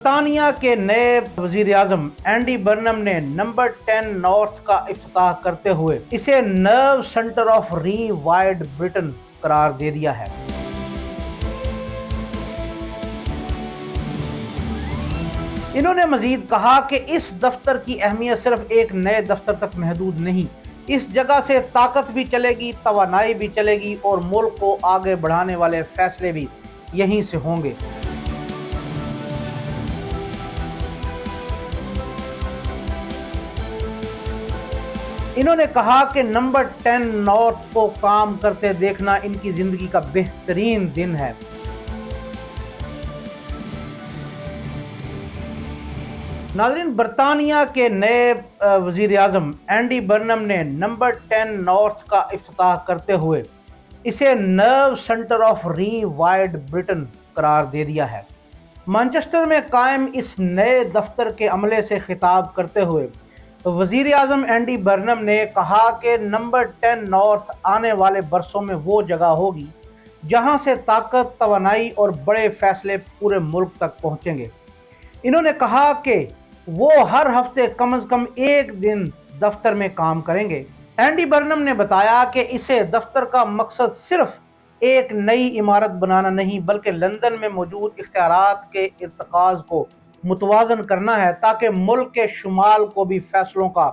برطانیہ کے نئے وزیر اعظم اینڈی برنم نے نمبر 10 نارتھ کا افتتاح کرتے ہوئے اسے nerve centre of rewired Britain قرار دے دیا ہے۔ انہوں نے مزید کہا کہ اس دفتر کی اہمیت صرف ایک نئے دفتر تک محدود نہیں، اس جگہ سے طاقت بھی چلے گی، توانائی بھی چلے گی اور ملک کو آگے بڑھانے والے فیصلے بھی یہیں سے ہوں گے۔ انہوں نے کہا کہ نمبر 10 نارتھ کو کام کرتے دیکھنا ان کی زندگی کا بہترین دن ہے۔ ناظرین، برطانیہ کے نئے وزیر اعظم اینڈی برنم نے نمبر 10 نارتھ کا افتتاح کرتے ہوئے اسے nerve centre of rewired Britain قرار دے دیا ہے۔ مانچسٹر میں قائم اس نئے دفتر کے عملے سے خطاب کرتے ہوئے وزیر اعظم اینڈی برنم نے کہا کہ نمبر 10 نارتھ آنے والے برسوں میں وہ جگہ ہوگی جہاں سے طاقت، توانائی اور بڑے فیصلے پورے ملک تک پہنچیں گے۔ انہوں نے کہا کہ وہ ہر ہفتے کم از کم ایک دن دفتر میں کام کریں گے۔ اینڈی برنم نے بتایا کہ اسے دفتر کا مقصد صرف ایک نئی عمارت بنانا نہیں بلکہ لندن میں موجود اختیارات کے ارتکاز کو متوازن کرنا ہے تاکہ ملک کے شمال کو بھی فیصلوں کا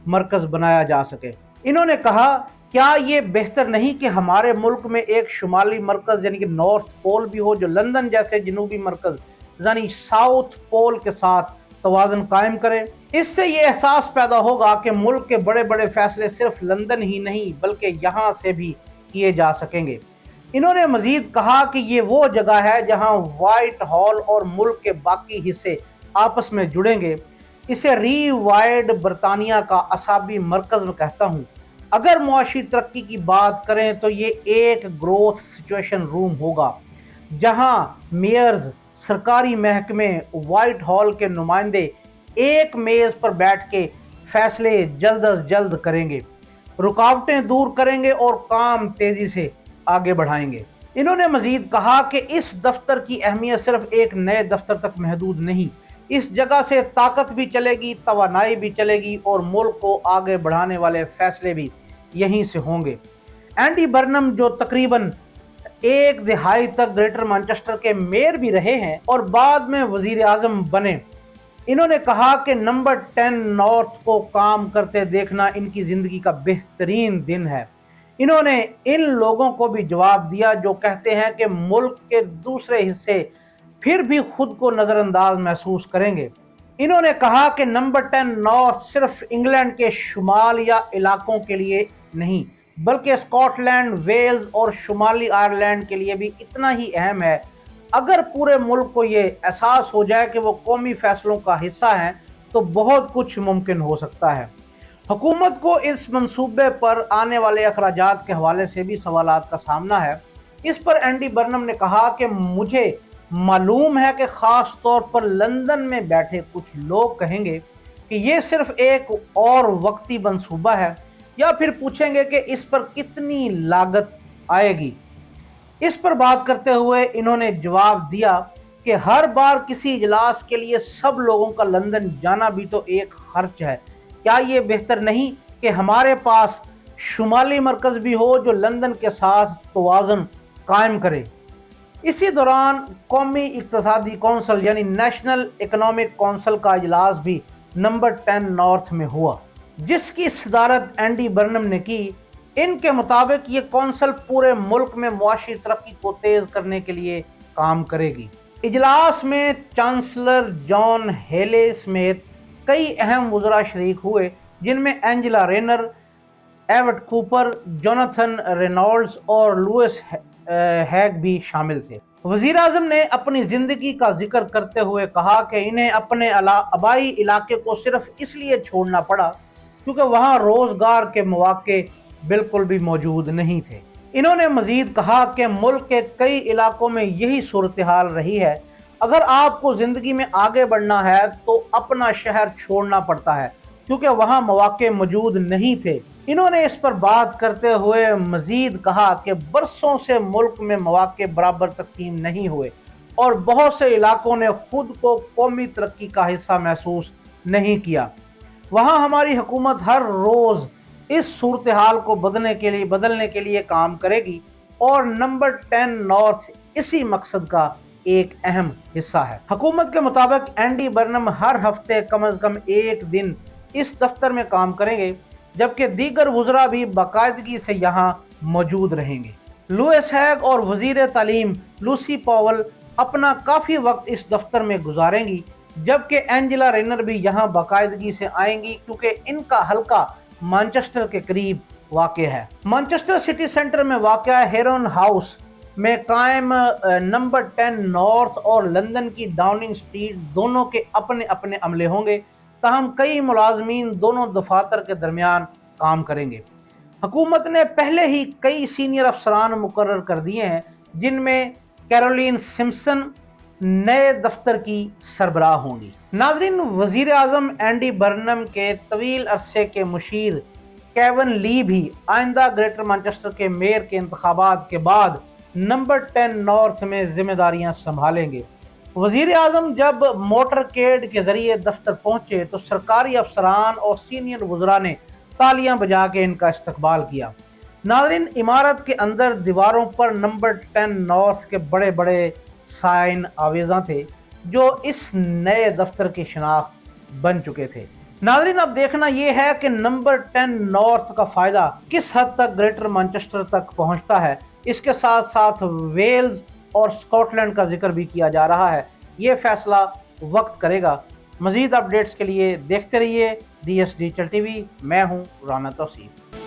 مرکز بنایا جا سکے۔ انہوں نے کہا، کیا یہ بہتر نہیں کہ ہمارے ملک میں ایک شمالی مرکز یعنی کہ نارتھ پول بھی ہو جو لندن جیسے جنوبی مرکز یعنی ساؤتھ پول کے ساتھ توازن قائم کرے؟ اس سے یہ احساس پیدا ہوگا کہ ملک کے بڑے بڑے فیصلے صرف لندن ہی نہیں بلکہ یہاں سے بھی کیے جا سکیں گے۔ انہوں نے مزید کہا کہ یہ وہ جگہ ہے جہاں وائٹ ہال اور ملک کے باقی حصے آپس میں جڑیں گے۔ اسے ری وائرڈ برطانیہ کا اعصابی مرکز میں کہتا ہوں۔ اگر معاشی ترقی کی بات کریں تو یہ ایک گروتھ سچویشن روم ہوگا جہاں میئرز، سرکاری محکمے، وائٹ ہال کے نمائندے ایک میز پر بیٹھ کے فیصلے جلد از جلد کریں گے، رکاوٹیں دور کریں گے اور کام تیزی سے آگے بڑھائیں گے۔ انہوں نے مزید کہا کہ اس دفتر کی اہمیت صرف ایک نئے دفتر تک محدود نہیں، اس جگہ سے طاقت بھی چلے گی، توانائی بھی چلے گی اور ملک کو آگے بڑھانے والے فیصلے بھی یہیں سے ہوں گے۔ اینڈی برنم جو تقریباً ایک دہائی تک گریٹر مانچسٹر کے میئر بھی رہے ہیں اور بعد میں وزیر اعظم بنے، انہوں نے کہا کہ نمبر 10 نارتھ کو کام کرتے دیکھنا ان کی زندگی کا بہترین دن ہے۔ انہوں نے ان لوگوں کو بھی جواب دیا جو کہتے ہیں کہ ملک کے دوسرے حصے پھر بھی خود کو نظر انداز محسوس کریں گے۔ انہوں نے کہا کہ نمبر 10 نارتھ صرف انگلینڈ کے شمال یا علاقوں کے لیے نہیں بلکہ اسکاٹ لینڈ، ویلز اور شمالی آئرلینڈ کے لیے بھی اتنا ہی اہم ہے۔ اگر پورے ملک کو یہ احساس ہو جائے کہ وہ قومی فیصلوں کا حصہ ہیں تو بہت کچھ ممکن ہو سکتا ہے۔ حکومت کو اس منصوبے پر آنے والے اخراجات کے حوالے سے بھی سوالات کا سامنا ہے۔ اس پر اینڈی برنم نے کہا کہ مجھے معلوم ہے کہ خاص طور پر لندن میں بیٹھے کچھ لوگ کہیں گے کہ یہ صرف ایک اور وقتی منصوبہ ہے یا پھر پوچھیں گے کہ اس پر کتنی لاگت آئے گی۔ اس پر بات کرتے ہوئے انہوں نے جواب دیا کہ ہر بار کسی اجلاس کے لیے سب لوگوں کا لندن جانا بھی تو ایک خرچ ہے۔ کیا یہ بہتر نہیں کہ ہمارے پاس شمالی مرکز بھی ہو جو لندن کے ساتھ توازن قائم کرے؟ اسی دوران قومی اقتصادی کونسل یعنی نیشنل اکنامک کونسل کا اجلاس بھی نمبر 10 نارتھ میں ہوا جس کی صدارت اینڈی برنم نے کی۔ ان کے مطابق یہ کونسل پورے ملک میں معاشی ترقی کو تیز کرنے کے لیے کام کرے گی۔ اجلاس میں چانسلر جان ہیلے سمیت کئی اہم وزراء شریک ہوئے جن میں Angela Rayner, Yvette Cooper, Jonathan Reynolds اور لوئس ہیگ بھی شامل تھے۔ وزیر اعظم نے اپنی زندگی کا ذکر کرتے ہوئے کہا کہ انہیں اپنے آبائی علاقے کو صرف اس لیے چھوڑنا پڑا کیونکہ وہاں روزگار کے مواقع بالکل بھی موجود نہیں تھے۔ انہوں نے مزید کہا کہ ملک کے کئی علاقوں میں یہی صورتحال رہی ہے۔ اگر آپ کو زندگی میں آگے بڑھنا ہے تو اپنا شہر چھوڑنا پڑتا ہے کیونکہ وہاں مواقع موجود نہیں تھے۔ انہوں نے اس پر بات کرتے ہوئے مزید کہا کہ برسوں سے ملک میں مواقع برابر تقسیم نہیں ہوئے اور بہت سے علاقوں نے خود کو قومی ترقی کا حصہ محسوس نہیں کیا۔ وہاں ہماری حکومت ہر روز اس صورتحال کو بدلنے کے لیے کام کرے گی، اور نمبر 10 نارتھ اسی مقصد کا ایک اہم حصہ ہے۔ حکومت کے مطابق اینڈی برنم ہر ہفتے کم از کم ایک دن اس دفتر میں کام کریں گے، جبکہ دیگر وزراء بھی باقاعدگی سے یہاں موجود رہیں گے۔ لوئس ہیگ اور وزیر تعلیم لوسی پاول اپنا کافی وقت اس دفتر میں گزاریں گی، جبکہ اینجلا رینر بھی یہاں باقاعدگی سے آئیں گی کیونکہ ان کا حلقہ مانچسٹر کے قریب واقع ہے۔ مانچسٹر سٹی سینٹر میں واقع ہیرون ہاؤس میں قائم نمبر 10 نارتھ اور لندن کی ڈاؤننگ سٹریٹ دونوں کے اپنے اپنے عملے ہوں گے، تاہم کئی ملازمین دونوں دفاتر کے درمیان کام کریں گے۔ حکومت نے پہلے ہی کئی سینئر افسران مقرر کر دیے ہیں، جن میں کیرولین سمپسن نئے دفتر کی سربراہ ہوں گی۔ ناظرین، وزیر اعظم اینڈی برنم کے طویل عرصے کے مشیر کیون لی بھی آئندہ گریٹر مانچسٹر کے میئر کے انتخابات کے بعد نمبر 10 نارتھ میں ذمہ داریاں سنبھالیں گے۔ وزیر اعظم جب موٹر کیڈ کے ذریعے دفتر پہنچے تو سرکاری افسران اور سینئر وزراء نے تالیاں بجا کے ان کا استقبال کیا۔ ناظرین، عمارت کے اندر دیواروں پر نمبر 10 نارتھ کے بڑے بڑے سائن آویزاں تھے، جو اس نئے دفتر کی شناخت بن چکے تھے۔ ناظرین، اب دیکھنا یہ ہے کہ نمبر 10 نارتھ کا فائدہ کس حد تک گریٹر مانچسٹر تک پہنچتا ہے۔ اس کے ساتھ ساتھ ویلز اور اسکاٹ لینڈ کا ذکر بھی کیا جا رہا ہے۔ یہ فیصلہ وقت کرے گا۔ مزید اپڈیٹس کے لیے دیکھتے رہیے DS ڈیجیٹل ٹی وی۔ میں ہوں رانا توصیف۔